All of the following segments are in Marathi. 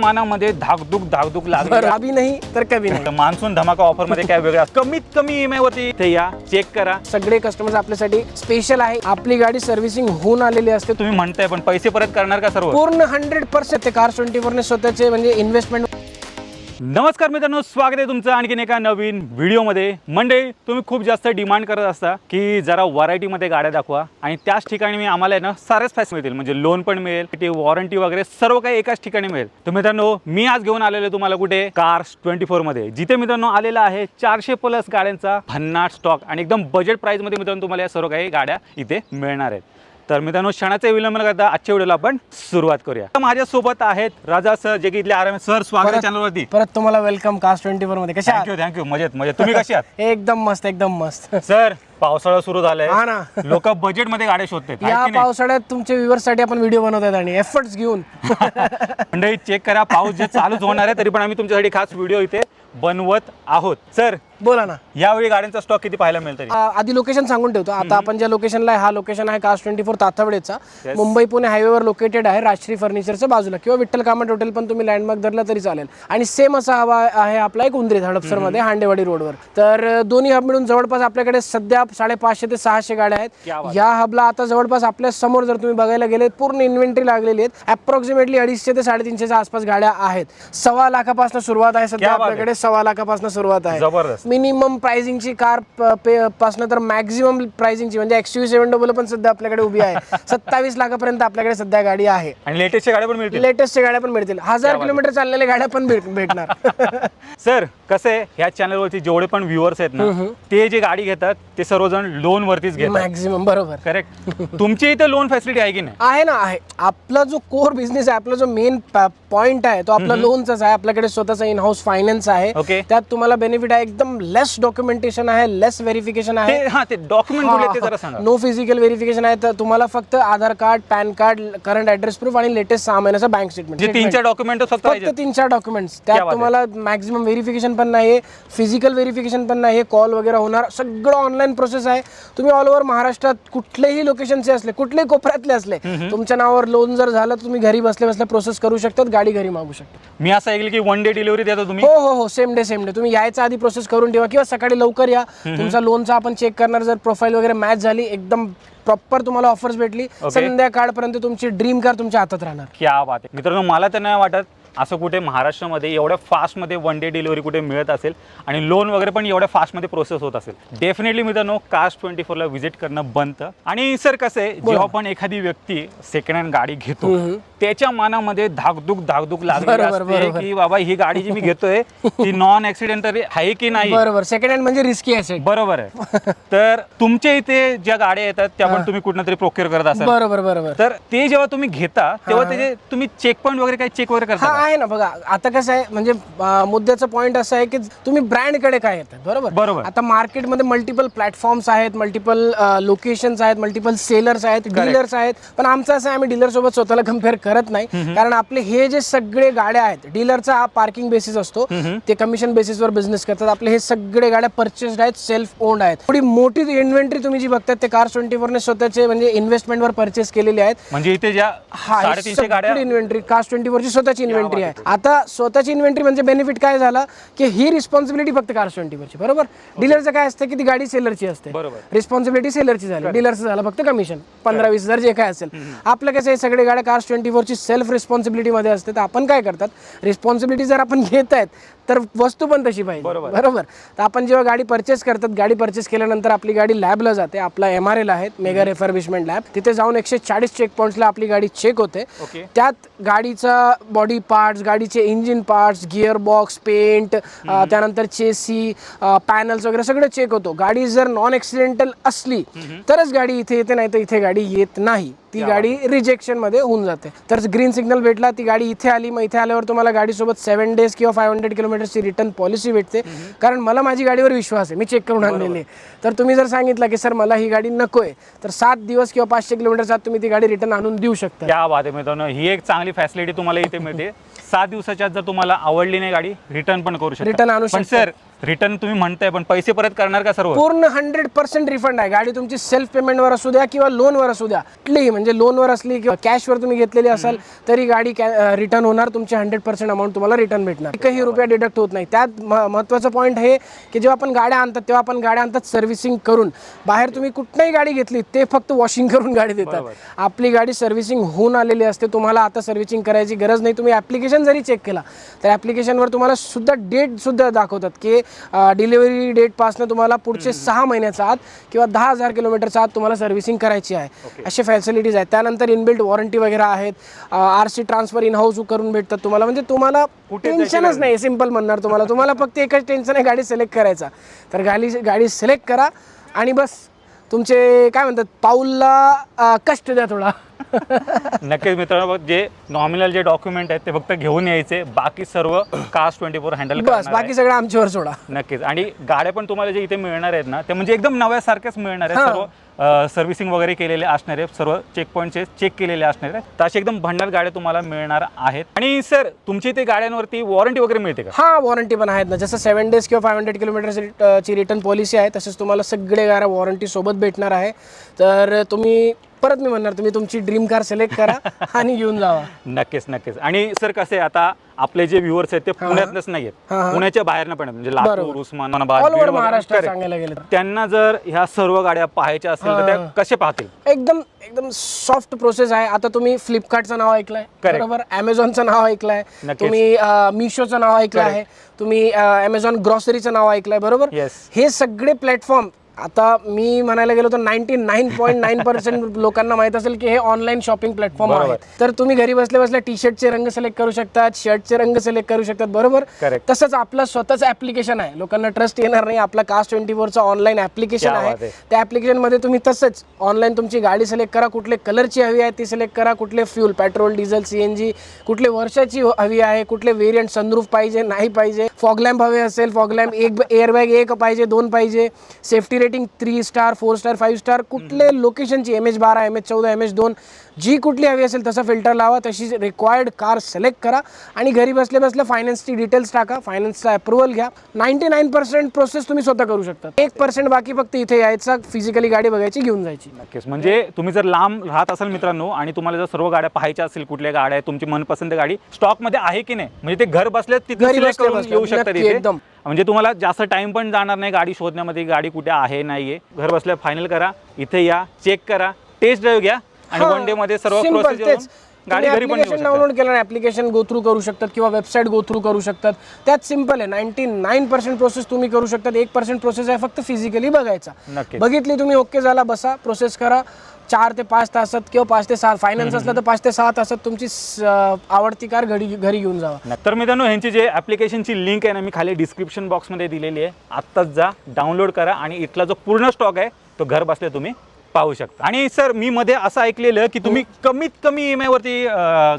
मानामध्ये धाकधूक लागली अभी नाही तर कभी नाही. मान्सून धमाका ऑफर मध्ये काय वेगळं कमीत कमी EMI वरती इथे या चेक करा. सगळे कस्टमर्स आपल्यासाठी स्पेशल आहे. आपली गाडी सर्व्हिसिंग होऊन आलेली असते. तुम्ही म्हणताय पण पैसे परत करणार का सर्व? पूर्ण 100% ते Cars24 ने स्वतःचे म्हणजे इन्व्हेस्टमेंट. नमस्कार मित्रांनो, स्वागत आहे तुमचं आणखीन एका नवीन व्हिडिओमध्ये. मंडळी, तुम्ही खूप जास्त डिमांड करत असता की जरा व्हरायटीमध्ये गाड्या दाखवा आणि त्याच ठिकाणी मी आम्हाला आहे ना सारेच फॅसिलिटी मिळतील, म्हणजे लोन पण मिळेल, वॉरंटी वगैरे सर्व काही एकाच ठिकाणी मिळेल. तर मित्रांनो, मी आज घेऊन आलेलो तुम्हाला कुठे Cars24 मध्ये, जिथे मित्रांनो आलेला आहे 400+ गाड्यांचा भन्नाट स्टॉक आणि एकदम बजेट प्राइस मध्ये मित्रांनो तुम्हाला या सर्व काही गाड्या इथे मिळणार आहेत. तर मित्रांनो, क्षणाचा विलंब न करता आजच्या व्हिडिओला आपण सुरुवात करूया. माझ्यासोबत आहेत राजा सर, जे की इथले आराम. सर, स्वागत आहे चॅनलवरती. परत तुम्हाला वेलकम Cars24 मध्ये. कशा आहात? थँक्यू. मजेत. तुम्ही कशी आहात? एकदम मस्त, एकदम मस्त. सर, पावसाळा सुरू झालाय. हा ना. लोक बजेट मध्ये गाड्या शोधतात. या पावसाळ्यात तुमच्या व्ह्यूअर्स साठी आपण व्हिडिओ बनवतात आणि एफर्ट्स घेऊन. मंडळी, चेक करा, पाऊस जे चालूच होणार आहे तरी पण आम्ही तुमच्यासाठी खास व्हिडिओ इथे बनवत आहोत. सर, बोला ना. यावेळी गाड्यांचा स्टॉक किती पाहायला मिळेल तरी? आधी लोकेशन सांगून ठेवतो. आता आपण ज्या लोकेशनला आहे, हा लोकेशन आहे Cars24 ताथवडेचा. मुंबई पुणे हायवेवर लोकेटेड आहे, राजश्री फर्निचरच्या बाजूला, किंवा विठ्ठल कामत हॉटेल पण तुम्ही लँडमार्क धरला तरी चालेल. आणि सेम असा हवा आहे आपला एक उंद्रीत हडपसर मध्ये, हांडेवाडी रोडवर. तर दोन्ही हब मिळून जवळपास आपल्याकडे सध्या 550 ते 600 गाड्या आहेत. या हबला आता जवळपास आपल्या समोर जर तुम्ही बघायला गेले, पूर्ण इन्व्हेंटरी लागलेली आहेत. अप्रॉक्सिमेटली 250 ते 350 आसपास गाड्या आहेत. 1.25 लाखापासून सुरुवात आहे सध्या आपल्याकडे. 1.25 लाखापासून सुरुवात आहे. जबरदस्त. मिनिमम प्राइसिंगची कार पासून तर मॅक्झिमम प्राइसिंगची म्हणजे XUV700 पण सध्या आपल्याकडे उभी आहे. 27 लाखापर्यंत आपल्याकडे सध्या गाडी आहे. आणि लेटेस्टच्या गाड्या पण मिळतील. लेटेस्टच्या गाड्या पण मिळतील. 1000 किलोमीटर चाललेल्या गाड्या पण भेटणार. सर, कसं आहे, ह्या चॅनलवरती जेवढे पण व्ह्युअर्स आहेत ना, ते जे गाडी घेतात ते सर्वजण लोन वरतीच घेतात मॅक्झिमम. बरोबर, करेक्ट. तुमची इथे लोन फॅसिलिटी आहे की नाही? आहे ना, आहे. आपला जो कोर बिझनेस आहे, आपला जो मेन पॉइंट आहे तो आपला लोनचाच आहे. आपल्याकडे स्वतःचा इन हाऊस फायनान्स आहे. ओके. त्यात तुम्हाला बेनिफिट आहे, एकदम लेस डॉक्युमेंटेशन आहे, लेस व्हेरिफिकेशन आहे. ते डॉक्युमेंट कुठले ते जरा सांगा. नो फिजिकल व्हेरिफिकेशन आहे. तर तुम्हाला फक्त Aadhaar card, PAN card, current address proof आणि लेटेस्ट 6 महिन्याचा बँक स्टेटमेंट. 3-4 डॉक्युमेंट फक्त 3-4 डॉक्युमेंट्स. त्यात तुम्हाला मॅक्झिमम व्हेरिफिकेशन पण नाही, फिजिकल व्हेरिफिकेशन पण नाही, कॉल वगैरे होणार. सगळं ऑनलाईन प्रोसेस आहे. तुम्ही ऑल ओव्हर महाराष्ट्रात कुठलेही लोकेशनचे असले, कुठलेही कोपऱ्यातले असले, तुमच्या नावावर लोन जर झालं तर तुम्ही घरी बसल्या बसल्या प्रोसेस करू शकतात, गाडी घरी मागू शकता. मी असं ऐकलं की 1 डे डिलिव्हरी देता तुम्ही? हो, सेम डे. तुम्ही यायच्या आधी प्रोसेस करून ठेवा किंवा सकाळी लवकर या. तुमचा लोनचा आपण चेक करणार. जर प्रोफाईल वगैरे मॅच झाली, एकदम प्रॉपर तुम्हाला ऑफर्स भेटली, संध्याकाळपर्यंत तुमची ड्रीम कार तुमच्या हातात राहणार. क्या बात आहे मित्रांनो. मला तर नाही वाटत असं कुठे महाराष्ट्रामध्ये एवढ्या फास्टमध्ये 1 डे डिलिव्हरी कुठे मिळत असेल आणि लोन वगैरे पण एवढ्या फास्टमध्ये प्रोसेस होत असेल. डेफिनेटली मित्रांनो, Cars24 ला व्हिजिट करणं बनतं. आणि सर, कसं आहे, जेव्हा पण एखादी व्यक्ती सेकंड हँड गाडी घेतो, त्याच्या मनामध्ये धाकधूक लागली असते की बाबा ही गाडी जी मी घेतोय ती नॉन ऍक्सिडेंटल आहे की नाही. बरोबर. सेकंड हँड म्हणजे रिस्की असेल. बरोबर आहे. तर तुमच्या इथे ज्या गाड्या येतात त्या पण तुम्ही कुठं तरी प्रोक्युअर करत असाल. बरोबर. तर ते जेव्हा तुम्ही घेता तेव्हा त्याचे तुम्ही चेक पॉईंट वगैरे काही चेक वगैरे करता? आहे ना. बघा, आता कसं आहे, म्हणजे मुद्द्याचा पॉईंट असा आहे की तुम्ही ब्रँड कडे काय येतात. बरोबर. आता मार्केटमध्ये मल्टिपल प्लॅटफॉर्म्स आहेत, मल्टिपल लोकेशन्स आहेत, मल्टिपल सेलर्स आहेत, डीलर्स आहेत. पण आमचं असं आहे, आम्ही डीलर सोबत स्वतःला कम्पेअर करत नाही. कारण आपले हे जे सगळे गाड्या आहेत, डीलरचा हा पार्किंग बेसिस असतो, ते कमिशन बेसिसवर बिझनेस करतात. आपले हे सगळे गाड्या परचेस्ड आहेत, सेल्फ ओन्ड आहेत. थोडी मोठी इन्व्हेंटरी तुम्ही जी बघतात ते Cars24 ने स्वतःचे म्हणजे इन्व्हेस्टमेंटवर परचेस केलेली आहेत. म्हणजे इथे ज्या 350 गाड्या इन्व्हेंटरी Cars24 ची स्वतःची इन्व्हेंटरी आहे. आता स्वतःची इन्व्हेंटरी म्हणजे बेनिफिट काय झाला की ही रिस्पॉन्सिबिलिटी फक्त Cars24 ची. बरोबर. डीलरचं काय असतं की ती गाडी सेलरची असते, रिस्पॉन्सिबिलिटी सेलरची झाली. डीलरचं झालं फक्त कमिशन 15-20 हजार जे काय असेल. आपलं कसं आहे, सगळे गाड्या Cars24 ची सेल्फ रिस्पॉन्सिबिलिटी मध्ये असते. तर आपण काय करतात, रिस्पॉन्सिबिलिटी जर आपण घेत आहेत तर वस्तू पण तशी पाहिजे. बरोबर. तर आपण जेव्हा गाडी परचेस करतात, गाडी परचेस केल्यानंतर आपली गाडी लॅबला जाते. आपला MRL आहे, मेगा रिफर्बिशमेंट लॅब. तिथे जाऊन 140 चेक पॉइंट्सला आपली गाडी चेक होते. त्यात गाडीचा बॉडी पार्ट्स, गाडीचे engine parts, gear box, paint, त्यानंतर चेसी, पॅनल्स वगैरे सगळं चेक होतो. गाडी जर नॉन ऍक्सिडेंटल असली तरच गाडी इथे येते, नाही तर इथे गाडी येत नाही. ती गाडी रिजेक्शन मध्ये होऊन जाते. तर ग्रीन सिग्नल भेटला, ती गाडी इथे आली, मग इथे आल्यावर तुम्हाला गाडीसोबत 7 डेज किंवा 500 किलोमीटरची रिटर्न पॉलिसी भेटते. कारण मला माझी गाडीवर विश्वास आहे, मी चेक करून आणलेली आहे. तर तुम्ही जर सांगितलं की सर मला ही गाडी नकोय, तर 7 दिवस किंवा 500 किलोमीटरचा तुम्ही ती गाडी रिटर्न आणून देऊ शकता. क्या बात आहे मित्रांनो, ही एक चांगली फॅसिलिटी तुम्हाला इथे मिळते. 7 दिवसाच्या आत जर तुम्हाला आवडली नाही गाडी रिटर्न पण करू शकता. रिटर्न आणू पण शकता. सर रिटर्न तुम्ही म्हणताय पण पैसे परत करणार का सर्व? पूर्ण 100% रिफंड आहे. गाडी तुमची सेल्फ पेमेंटवर असू द्या किंवा लोनवर असू द्या, कुठलीही म्हणजे लोनवर असली किंवा कॅशवर तुम्ही घेतलेली असाल तरी गाडी रिटर्न होणार. तुमची 100% अमाऊंट तुम्हाला रिटर्न भेटणार. एकही रुपया डिडक्ट होत नाही. त्यात महत्त्वाचं पॉईंट हे की जेव्हा आपण गाड्या आणतात तेव्हा आपण गाड्या आणतात सर्व्हिसिंग करून. बाहेर तुम्ही कुठलीही गाडी घेतली ते फक्त वॉशिंग करून गाडी देतात. आपली गाडी सर्व्हिसिंग होऊन आलेली असते. तुम्हाला आता सर्व्हिसिंग करायची गरज नाही. तुम्ही ॲप्लिकेशन जरी चेक केला तर ॲप्लिकेशनवर तुम्हाला सुद्धा डेट सुद्धा दाखवतात की डिलिव्हरी डेट पासून तुम्हाला पुढचे 6 महिन्याचा आत किंवा 10,000 किलोमीटरचा आत तुम्हाला सर्व्हिसिंग करायची आहे. असे फॅसिलिटीज आहेत. त्यानंतर इनबिल्ट वॉरंटी वगैरे आहेत. RC ट्रान्सफर इन हाऊस करून भेटतात तुम्हाला. म्हणजे तुम्हाला टेन्शनच नाही. सिंपल म्हणणार तुम्हाला फक्त एकच टेन्शन आहे गाडी सिलेक्ट करायचा. तर गाडी सिलेक्ट करा आणि बस तुमचे काय म्हणतात पाऊलला कष्ट द्या थोडा. नक्कीच मित्रांनो, जे नॉमिनल जे डॉक्युमेंट आहेत ते फक्त घेऊन यायचे. बाकी सर्व Cars24 हँडल बस बाकी सगळं आमच्यावर सोडा. नक्कीच. आणि गाड्या पण तुम्हाला जे इथे मिळणार आहेत ना ते म्हणजे एकदम नव्यासारख्याच मिळणार आहेत. सर्व सर्व्हिसिंग वगैरे केलेले असणार आहे. सर्व चेक पॉईंटचे चेक केलेले असणार आहेत. तर असे एकदम भंडार गाड्या तुम्हाला मिळणार आहेत. आणि सर तुमची इथे गाड्यांवरती वॉरंटी वगैरे मिळते का? हा, वॉरंटी पण आहेत ना. जसं 7 डेज किंवा 500 किलोमीटरची रिटर्न पॉलिसी आहे तसंच तुम्हाला सगळे गाड्या वॉरंटी सोबत भेटणार आहे. तर तुम्ही परत मी म्हणणार तुम्ही तुमची ड्रीम कार सिलेक्ट करा आणि घेऊन जावा. नक्कीच नक्कीच. आणि सर कसे आता आपले जे व्ह्युअर्स आहेत ते पुण्यातच नाही आहेत, पुण्याच्या बाहेरनं पण आहेत. म्हणजे लातूर, उस्मानाबाद, ऑल ओव्हर बीड, महाराष्ट्र सांगायला गेलं तर. त्यांना जर ह्या सर्व गाड्या पाहायच्या असतील तर त्या कसे पाहतील? एकदम सॉफ्ट प्रोसेस आहे. आता तुम्ही फ्लिपकार्टचं नाव ऐकलंय बरोबर, Amazonचं नाव ऐकलंय, तुम्ही मिशोचं नाव ऐकलं आहे, तुम्ही Amazon ग्रॉसरीचं नाव ऐकलंय बरोबर. हे सगळे प्लॅटफॉर्म आता मी म्हणायला गेलो तर 99.9% लोकांना माहित असेल की हे ऑनलाईन शॉपिंग प्लॅटफॉर्म आहेत. तर तुम्ही घरी बसल्या बसल्या टी शर्टचे रंग सिलेक्ट करू शकतात, शर्टचे रंग सिलेक्ट करू शकतात बरोबर. तसंच आपलं स्वतःच ऍप्लिकेशन आहे. लोकांना ट्रस्ट येणार नाही. आपला Cars24चं ऑनलाईन ऍप्लिकेशन आहे. त्या ऍप्लिकेशन मध्ये तुम्ही तसंच ऑनलाईन तुमची गाडी सिलेक्ट करा, कुठले कलरची हवी आहे ती सिलेक्ट करा, कुठले फ्यूल पेट्रोल डिझेल CNG कुठले वर्षाची हवी आहे, कुठले वेरियंट सनरूफ पाहिजे नाही पाहिजे, फॉग लॅम्प हवे असेल फॉग लॅम्प, एक एअरबॅग एक पाहिजे 2 पाहिजे, safety rating 3 star 4 star 5 star, कुठले लोकेशनची MH12 MH14 MH2 जी कुठली हवी असेल तसा फिल्टर लावा, तशी रिक्वायर्ड कार सिलेक्ट करा आणि घरी बसल्या बसल्या फायनान्सची डिटेल्स टाका, फायनान्सचा अप्रुव्हल घ्या. 99% प्रोसेस तुम्ही स्वतः करू शकता. 1% बाकी फक्त इथे यायचा, फिजिकली गाडी बघायची, घेऊन जायची. नक्कीच. म्हणजे तुम्ही जर लांब राहत असाल मित्रांनो आणि तुम्हाला जर सर्व गाड्या पाहायच्या असतील, कुठल्या गाड्या आहेत, तुमची मनपसंत गाडी स्टॉक मध्ये आहे की नाही, म्हणजे ते घर बसल्या तिथे सिलेक्ट करून येऊ शकतात इथे. म्हणजे तुम्हाला जास्त टाइम पण जाणार नाही गाडी शोधण्यामध्ये, गाडी कुठे आहे नाहीये. घर बसल्या फायनल करा, इथे या, चेक करा, टेस्ट ड्राईव्ह घ्या आणि 1 डे मध्ये सर्व प्रोसेस गाडी घरी पण येऊ शकते. डाउनलोड केलं ऍप्लिकेशन गो थ्रू करू शकतात किंवा वेबसाईट गो थ्रू करू शकतात. त्यात सिंपल आहे. 99% प्रोसेस तुम्ही करू शकतात. 1% प्रोसेस आहे फक्त फिजिकली बघायचा. बघितली तुम्ही ओके झाला, बसा प्रोसेस करा. 4 ते 5 तासात किंवा 5 ते 6 फायनान्स असलं तर 5 ते 6 तासात तुमची आवडती कार घरी घेऊन जावा. तर मित्रांनो ह्यांची जे ऍप्लिकेशनची लिंक आहे ना मी खाली डिस्क्रिप्शन बॉक्समध्ये दिलेली आहे. आत्ताच जा, डाउनलोड करा आणि इथला जो पूर्ण स्टॉक आहे तो घर बसल्या तुम्ही पाहू शकता. आणि सर मी मध्ये असं ऐकलेलं की तुम्ही कमीत कमी EMI वरती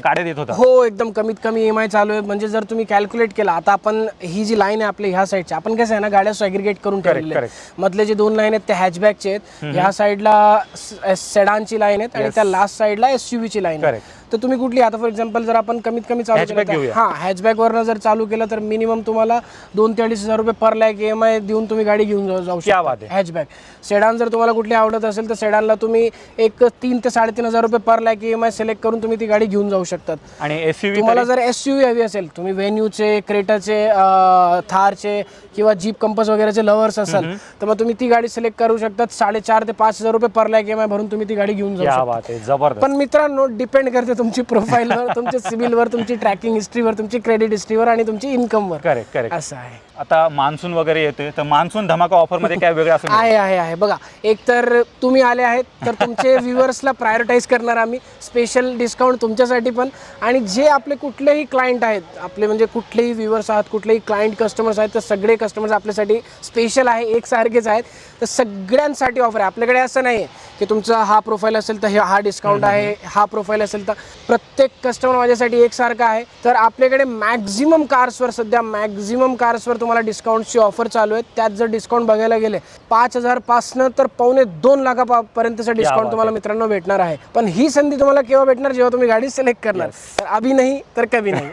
गाड्या देत होता. हो, एकदम कमीत कमी EMI चालू आहे. म्हणजे जर तुम्ही कॅल्क्युलेट केला, आता आपण ही जी लाईन आहे आपल्या ह्या साईडची, आपण कसं आहे ना गाड्या सॅग्रिगेट करून ठेवलेल्या आहेत. मधले जे 2 लाईन आहेत त्या हॅचबॅकचे आहेत, ह्या साईडला सेडानची लाईन आहेत आणि त्या लास्ट साईडला SUV ची लाईन आहे. तर तुम्ही कुठली आता फॉर एक्झाम्पल जर आपण कमीत कमी चालू केलं, हा हॅचबॅक वरनं जर चालू केलं तर मिनिमम तुम्हाला 2 ते 2.5 हजार रुपये पर लॅक EMI देऊन तुम्ही गाडी घेऊन जाऊ शकता. हॅचबॅक सेडान जर तुम्हाला कुठली आवडत असेल तर सेडानला तुम्ही एक 3 ते 3.5 हजार रुपये पर लॅक EMI सिलेक्ट करून तुम्ही ती गाडी घेऊन जाऊ शकतात. आणि SUV तुम्हाला जर SUV हवी असेल, तुम्ही व्हेन्यूचे, क्रेटाचे, थारचे किंवा जीप कंपस वगैरेचे लवर्स असाल तर मग तुम्ही ती गाडी सिलेक्ट करू शकतात. 4.5 ते 5 हजार रुपये पर लॅक EMI भरून तुम्ही ती गाडी घेऊन जाऊ शकता. पण मित्रांनो डिपेंड करते तुमची प्रोफाईलवर, तुमच्या सिबिलवर, तुमची ट्रॅकिंग हिस्ट्रीवर, तुमची क्रेडिट हिस्ट्रीवर आणि तुमची इन्कमवर. करेक्ट असं आहे. आता मान्सून वगैरे येतोय तर मान्सून धमाका ऑफर मध्ये काय वेगळं असं आहे बघा. एक तर तुम्ही आले आहेत तर तुमचे व्ह्युअर्सला प्रायोरिटाईज करणार आम्ही, स्पेशल डिस्काउंट तुमच्यासाठी पण. आणि जे आपले कुठलेही क्लायंट आहेत, आपले म्हणजे कुठलेही व्ह्युअर्स आहात, कुठलेही क्लायंट कस्टमर्स आहेत, तर सगळे कस्टमर्स आपल्यासाठी स्पेशल आहे, एकसारखेच आहेत. तर सगळ्यांसाठी ऑफर आहे आपल्याकडे. असं नाही की तुमचा हा प्रोफाईल असेल तर हा डिस्काउंट आहे, हा प्रोफाईल असेल तर प्रत्येक कस्टमर माझ्यासाठी एकसारखा आहे. तर आपल्याकडे मॅक्झिमम कार्सवर तुम्हाला डिस्काउंटची ऑफर चालू आहे. त्यात जर डिस्काउंट बघायला गेले 5,000 पासनं तर 2.25 लाखापर्यंतचा डिस्काउंट तुम्हाला मित्रांनो भेटणार आहे. पण ही संधी तुम्हाला केव्हा भेटणार, जेव्हा तुम्ही गाडी सिलेक्ट करणार. तर अभी नाही तर कभी नाही.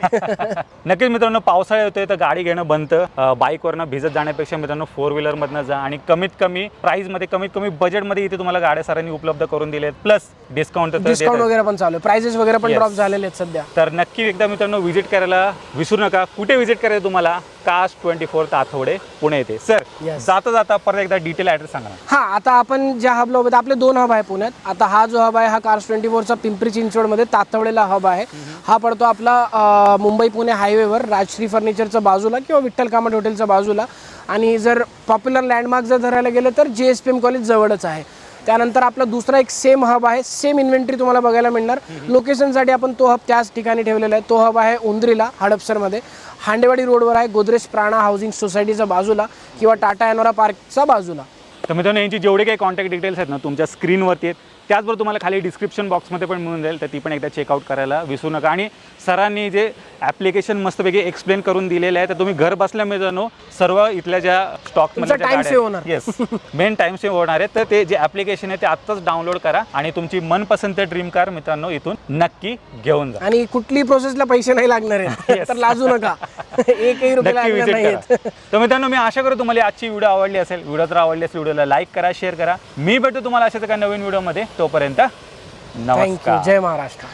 नक्कीच मित्रांनो, पावसाळा होते तर गाडी घेणं बनतं. बाईकवरनं भिजत जाण्यापेक्षा मित्रांनो 4 व्हीलरमधनं जा आणि कमीत कमी प्राईसमध्ये, कमीत कमी बजेटमध्ये इथे तुम्हाला गाड्या सरांनी उपलब्ध करून दिलेत. प्लस डिस्काउंट वगैरे पण चालू आहे, प्राइसेस वगैरे पण ड्रॉप झालेले आहेत सध्या. तर नक्की एकदा मित्रांनो व्हिजिट करायला विसरू नका. कुठे व्हिजिट करायचं तुम्हाला? कास्ट 24 ताथवडे पुणे येते. सर जाता जाता परत एकदा डिटेल ॲड्रेस सांगा. हा, आता आपण ज्या हबला उभे, आपले 2 हब आहे पुण्यात. आता हा जो हब आहे हा कार्स 24चा पिंपरी चिंचवडमध्ये तातवडेला हब आहे. हा पडतो आपला मुंबई पुणे हायवेवर राजश्री फर्निचरच्या बाजूला किंवा विठ्ठल कामत हॉटेलच्या बाजूला. आणि जर पॉप्युलर लँडमार्क जर धरायला गेलं तर JSPM कॉलेज जवळच आहे. त्यानंतर आपला दुसरा एक सेम हब आहे, सेम इन्व्हेंटरी तुम्हाला बघायला मिळणार. लोकेशनसाठी आपण तो हब त्याच ठिकाणी ठेवलेला आहे. तो हब आहे उंद्रीला, हडपसरमध्ये. हांडेवाडी रोडवर आहे, गोदरेज प्राणा हाऊसिंग सोसायटीच्या बाजूला किंवा टाटा एनोरा पार्कच्या बाजूला. तर मित्रांनो, यांची जेवढे काही कॉन्टॅक्ट डिटेल्स आहेत ना तुमच्या स्क्रीनवरती आहेत. त्याचबरोबर तुम्हाला खाली डिस्क्रिप्शन बॉक्समध्ये पण मिळून जाईल, तर ती पण एकदा चेकआउट करायला विसरू नका. आणि सरांनी जे ॲप्लिकेशन मस्तपैकी एक्सप्लेन करून दिलेलं आहे, तर तुम्ही घर बसल्या मित्रांनो सर्व इथल्या ज्या स्टॉकमध्ये टाइम सेव्ह होणार. येस, मेन टाइम सेव्ह होणार आहे. तर ते जे ॲप्लिकेशन आहे ते आत्ताच डाउनलोड करा आणि तुमची मनपसंत ड्रीम कार मित्रांनो इथून नक्की घेऊन जा. आणि कुठली प्रोसेसला पैसे नाही लागणार आहेत, तर लाजू नका. एकही रुपया लागणार नाहीत. तर मित्रांनो, मी आशा करतो तुम्हाला आजची व्हिडिओ आवडली असेल. व्हिडिओ जर आवडली असेल व्हिडिओला लाईक करा, शेअर करा. मी भेटतो तुम्हाला अशाच एका नवीन व्हिडिओमध्ये. तोपर्यंत थँक्यू. नमस्कार. जय महाराष्ट्र.